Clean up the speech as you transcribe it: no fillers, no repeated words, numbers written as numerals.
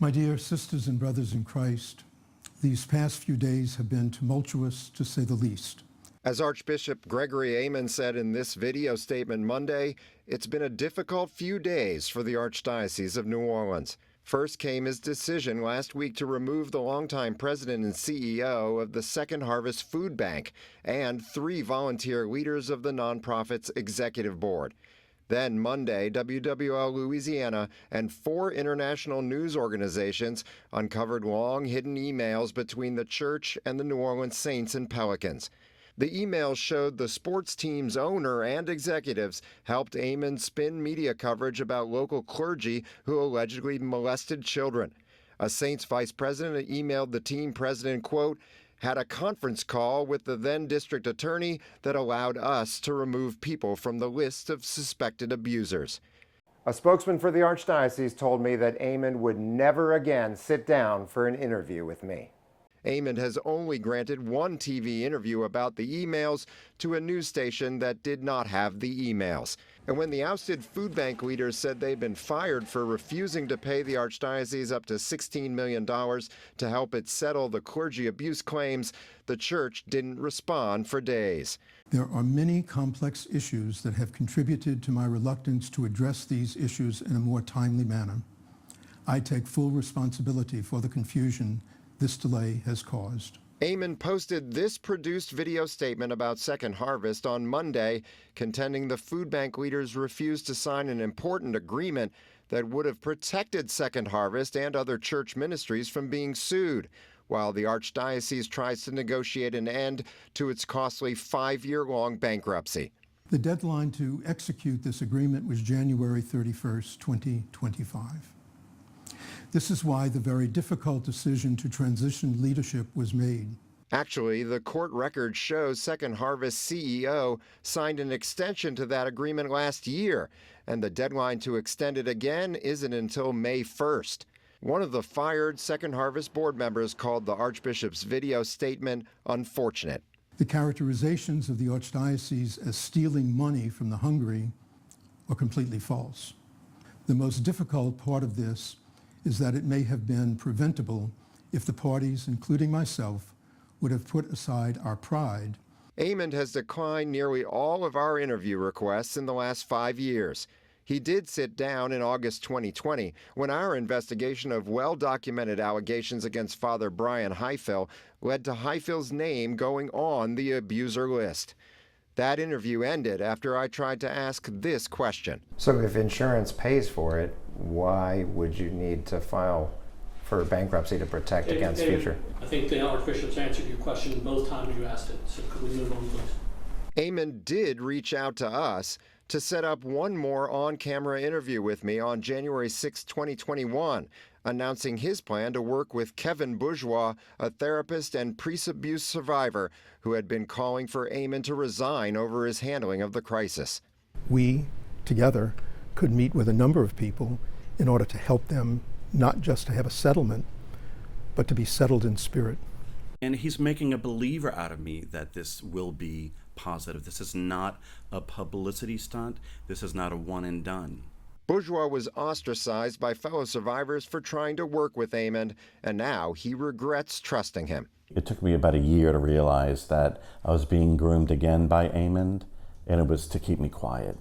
My dear sisters and brothers in Christ, these past few days have been tumultuous, to say the least. As Archbishop Gregory Aymond said in this video statement Monday, it's been a difficult few days for the Archdiocese of New Orleans. First came his decision last week to remove the longtime president and CEO of the Second Harvest Food Bank and 3 volunteer leaders of the nonprofit's executive board. Then Monday, WWL Louisiana and 4 international news organizations uncovered long hidden emails between the church and the New Orleans Saints and Pelicans. The emails showed the sports team's owner and executives helped Aymond spin media coverage about local clergy who allegedly molested children. A Saints vice president emailed the team president, quote, had a conference call with the then district attorney that allowed us to remove people from the list of suspected abusers. A spokesman for the Archdiocese told me that Aymond would never again sit down for an interview with me. Aymond has only granted 1 TV interview about the emails to a news station that did not have the emails. And when the ousted food bank leaders said they'd been fired for refusing to pay the Archdiocese up to $16 million to help it settle the clergy abuse claims, the church didn't respond for days. There are many complex issues that have contributed to my reluctance to address these issues in a more timely manner. I take full responsibility for the confusion this delay has caused. Aymond posted this produced video statement about Second Harvest on Monday, contending the food bank leaders refused to sign an important agreement that would have protected Second Harvest and other church ministries from being sued, while the Archdiocese tries to negotiate an end to its costly 5-year-long bankruptcy. The deadline to execute this agreement was January 31st, 2025. This is why the very difficult decision to transition leadership was made. Actually, the court record shows Second Harvest CEO signed an extension to that agreement last year, and the deadline to extend it again isn't until May 1st. One of the fired Second Harvest board members called the Archbishop's video statement unfortunate. The characterizations of the Archdiocese as stealing money from the hungry are completely false. The most difficult part of this is that it may have been preventable if the parties, including myself, would have put aside our pride. Aymond has declined nearly all of our interview requests in the last 5 years. He did sit down in August 2020 when our investigation of well-documented allegations against Father Brian Highfill led to Highfill's name going on the abuser list. That interview ended after I tried to ask this question. So if insurance pays for it, why would you need to file for bankruptcy to protect against future? I think the Archbishop's answered your question both times you asked it, so could we move on, please? Aymond did reach out to us to set up one more on-camera interview with me on January 6, 2021, announcing his plan to work with Kevin Bourgeois, a therapist and priest abuse survivor who had been calling for Aymond to resign over his handling of the crisis. We, together, could meet with a number of people in order to help them not just to have a settlement, but to be settled in spirit. And he's making a believer out of me that this will be positive. This is not a publicity stunt. This is not a one and done. Bourgeois was ostracized by fellow survivors for trying to work with Aymond, and now he regrets trusting him. It took me about a year to realize that I was being groomed again by Aymond, and it was to keep me quiet.